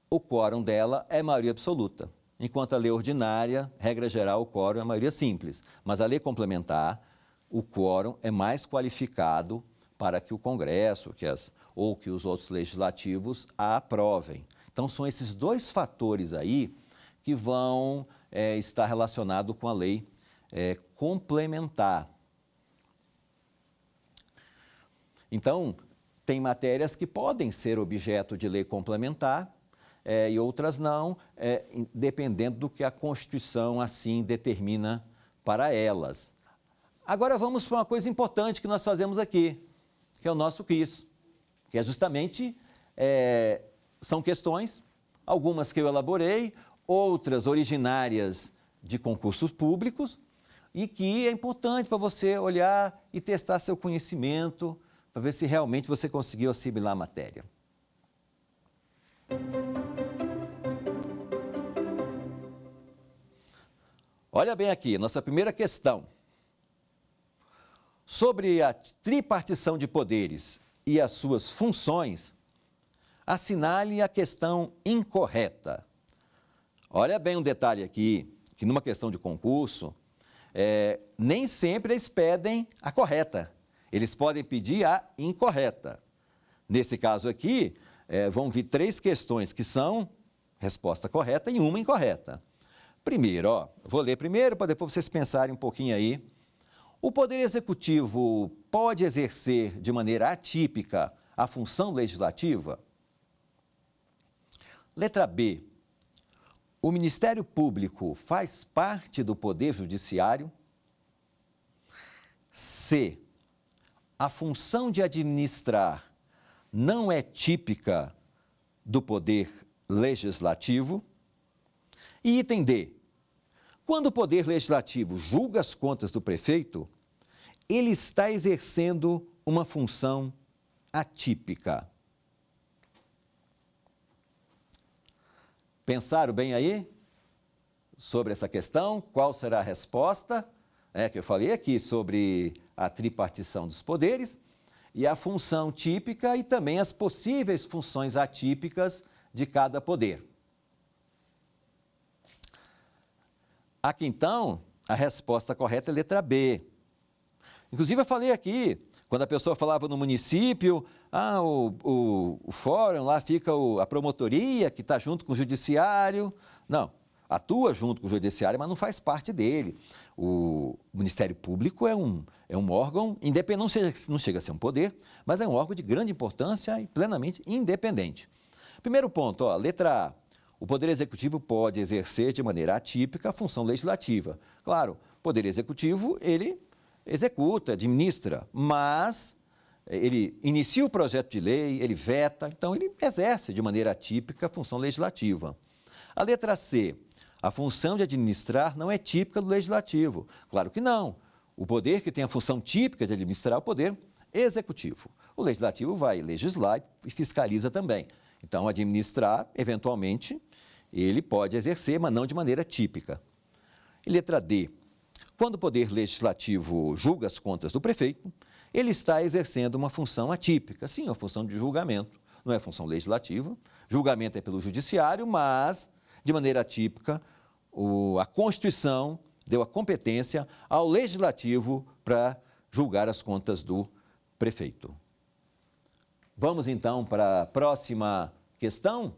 o quórum dela é maioria absoluta, enquanto a lei ordinária, regra geral, o quórum é maioria simples. Mas a lei complementar, o quórum é mais qualificado para que o Congresso ou que os outros legislativos a aprovem. Então, são esses dois fatores aí que vão estar relacionados com a lei complementar. Então, tem matérias que podem ser objeto de lei complementar e outras não, dependendo do que a Constituição assim determina para elas. Agora vamos para uma coisa importante que nós fazemos aqui, que é o nosso quiz, que é justamente, são questões, algumas que eu elaborei, outras originárias de concursos públicos, e que é importante para você olhar e testar seu conhecimento, para ver se realmente você conseguiu assimilar a matéria. Olha bem aqui, nossa primeira questão. Sobre a tripartição de poderes e as suas funções, assinale a questão incorreta. Olha bem um detalhe aqui, que numa questão de concurso, nem sempre eles pedem a correta. Eles podem pedir a incorreta. Nesse caso aqui, vão vir 3 questões que são resposta correta e uma incorreta. Primeiro, vou ler primeiro para depois vocês pensarem um pouquinho aí. O Poder Executivo pode exercer de maneira atípica a função legislativa? Letra B. O Ministério Público faz parte do Poder Judiciário? C. A função de administrar não é típica do Poder Legislativo? E item D. Quando o Poder Legislativo julga as contas do prefeito, ele está exercendo uma função atípica. Pensaram bem aí sobre essa questão? Qual será a resposta? Que eu falei aqui sobre a tripartição dos poderes e a função típica e também as possíveis funções atípicas de cada poder. Aqui, então, a resposta correta é letra B. Inclusive, eu falei aqui, quando a pessoa falava no município, o fórum, lá fica a promotoria, que está junto com o judiciário. Não, atua junto com o judiciário, mas não faz parte dele. O Ministério Público é um órgão independente, não chega a ser um poder, mas é um órgão de grande importância e plenamente independente. Primeiro ponto, letra A. O Poder Executivo pode exercer de maneira atípica a função legislativa. Claro, o Poder Executivo, ele executa, administra, mas ele inicia o projeto de lei, ele veta, então ele exerce de maneira atípica a função legislativa. A letra C. A função de administrar não é típica do Legislativo. Claro que não. O poder que tem a função típica de administrar é o Poder Executivo. O Legislativo vai legislar e fiscaliza também. Então, administrar, eventualmente, ele pode exercer, mas não de maneira típica. E letra D. Quando o Poder Legislativo julga as contas do prefeito, ele está exercendo uma função atípica. Sim, uma função de julgamento, não é função legislativa. Julgamento é pelo judiciário, mas, de maneira atípica, a Constituição deu a competência ao Legislativo para julgar as contas do prefeito. Vamos, então, para a próxima questão?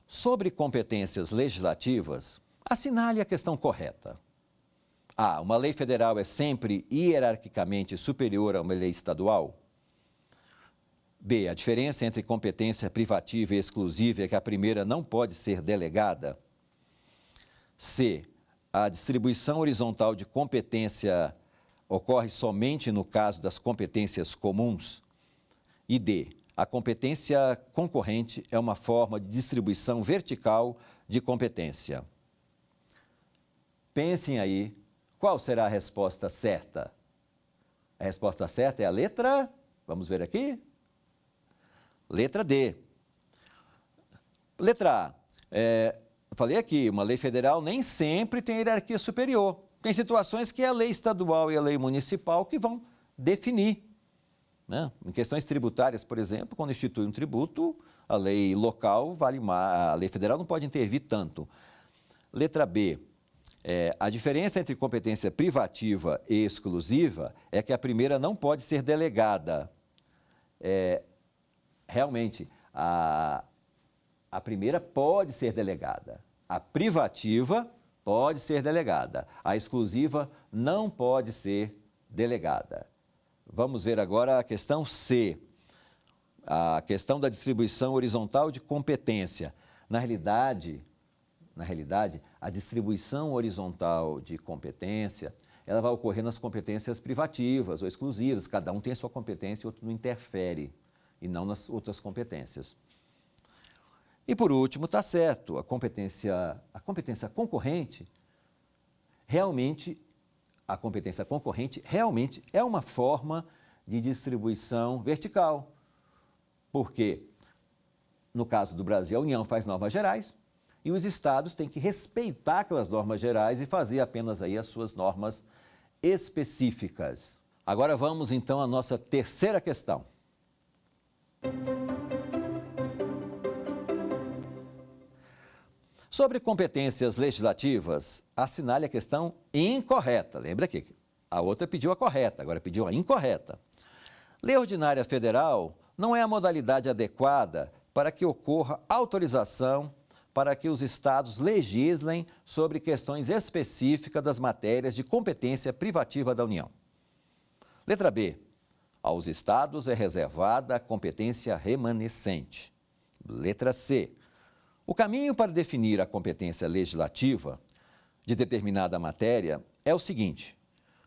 Sobre competências legislativas, assinale a questão correta. A. Uma lei federal é sempre hierarquicamente superior a uma lei estadual? B. A diferença entre competência privativa e exclusiva é que a primeira não pode ser delegada? C. A distribuição horizontal de competência ocorre somente no caso das competências comuns? E D. A competência concorrente é uma forma de distribuição vertical de competência. Pensem aí, qual será a resposta certa? A resposta certa é a letra, vamos ver aqui? Letra D. Letra A. Eu falei aqui, uma lei federal nem sempre tem hierarquia superior. Tem situações que é a lei estadual e a lei municipal que vão definir. Né? Em questões tributárias, por exemplo, quando institui um tributo, a lei local vale mais, a lei federal não pode intervir tanto. Letra B. A diferença entre competência privativa e exclusiva é que a primeira não pode ser delegada. Realmente, a primeira pode ser delegada. A privativa pode ser delegada. A exclusiva não pode ser delegada. Vamos ver agora a questão C, a questão da distribuição horizontal de competência. Na realidade, a distribuição horizontal de competência, ela vai ocorrer nas competências privativas ou exclusivas. Cada um tem a sua competência e o outro não interfere, e não nas outras competências. E por último, está certo, a competência concorrente realmente é uma forma de distribuição vertical. Porque, no caso do Brasil, a União faz normas gerais e os estados têm que respeitar aquelas normas gerais e fazer apenas aí as suas normas específicas. Agora vamos então à nossa terceira questão. Sobre competências legislativas, assinale a questão incorreta. Lembra que a outra pediu a correta, agora pediu a incorreta. Lei ordinária federal não é a modalidade adequada para que ocorra autorização para que os estados legislem sobre questões específicas das matérias de competência privativa da União. Letra B. Aos estados é reservada a competência remanescente. Letra C. O caminho para definir a competência legislativa de determinada matéria é o seguinte.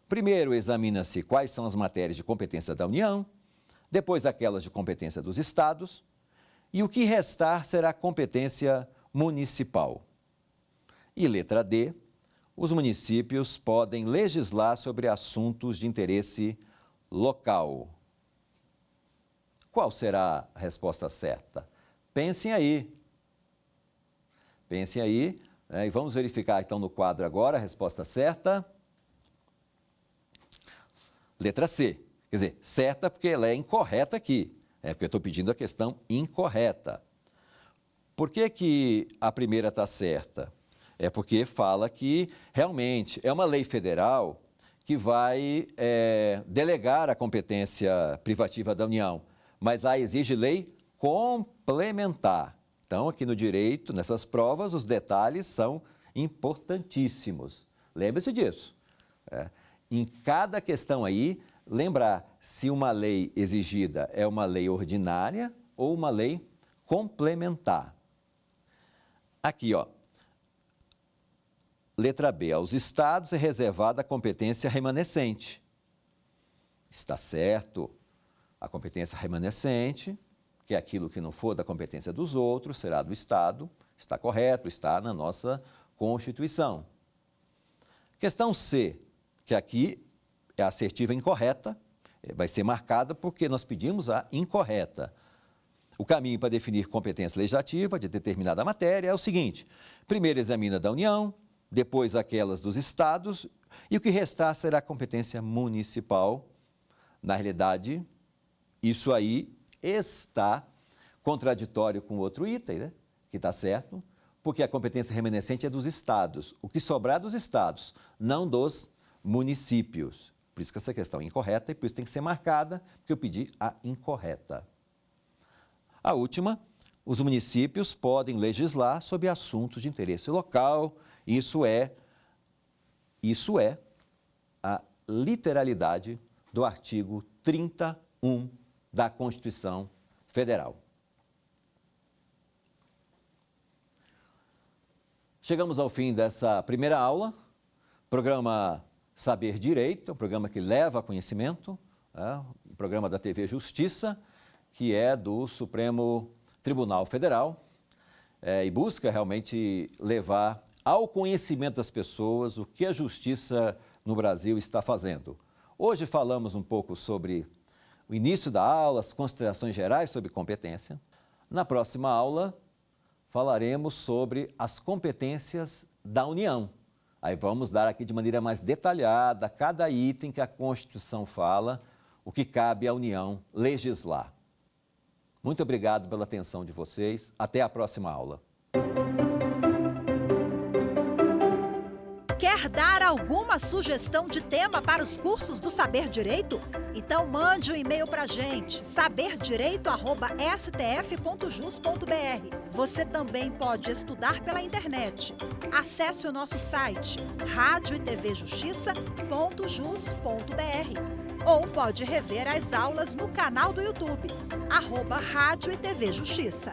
Primeiro, examina-se quais são as matérias de competência da União, depois aquelas de competência dos estados, e o que restar será competência municipal. E letra D, os municípios podem legislar sobre assuntos de interesse local. Qual será a resposta certa? Pensem aí. Pensem aí, né? E vamos verificar então no quadro agora a resposta certa. Letra C, quer dizer, certa porque ela é incorreta aqui. É porque eu estou pedindo a questão incorreta. Por que que a primeira está certa? É porque fala que realmente é uma lei federal que vai delegar a competência privativa da União, mas lá exige lei complementar. Então, aqui no direito, nessas provas, os detalhes são importantíssimos. Lembre-se disso. Em cada questão aí, lembrar se uma lei exigida é uma lei ordinária ou uma lei complementar. Aqui, ó. Letra B, aos estados é reservada a competência remanescente. Está certo. A competência remanescente, que é aquilo que não for da competência dos outros, será do Estado. Está correto, está na nossa Constituição. Questão C, que aqui é assertiva incorreta, vai ser marcada porque nós pedimos a incorreta. O caminho para definir competência legislativa de determinada matéria é o seguinte: primeiro examina da União, depois aquelas dos estados, e o que restar será competência municipal. Na realidade, isso aí está contraditório com outro item, né? Que está certo, porque a competência remanescente é dos estados. O que sobrar dos estados, não dos municípios. Por isso que essa questão é incorreta e por isso tem que ser marcada, porque eu pedi a incorreta. A última, os municípios podem legislar sobre assuntos de interesse local. Isso é a literalidade do artigo 31 da Constituição Federal. Chegamos ao fim dessa primeira aula. Programa Saber Direito, um programa que leva conhecimento, um programa da TV Justiça, que é do Supremo Tribunal Federal, e busca realmente levar ao conhecimento das pessoas o que a justiça no Brasil está fazendo. Hoje falamos um pouco sobre o início da aula, as considerações gerais sobre competência. Na próxima aula, falaremos sobre as competências da União. Aí vamos dar aqui de maneira mais detalhada cada item que a Constituição fala, o que cabe à União legislar. Muito obrigado pela atenção de vocês. Até a próxima aula. Quer dar alguma sugestão de tema para os cursos do Saber Direito? Então mande um e-mail para a gente, saberdireito@stf.jus.br. Você também pode estudar pela internet. Acesse o nosso site radioetvjustiça.jus.br ou pode rever as aulas no canal do YouTube, @Rádio e TV Justiça.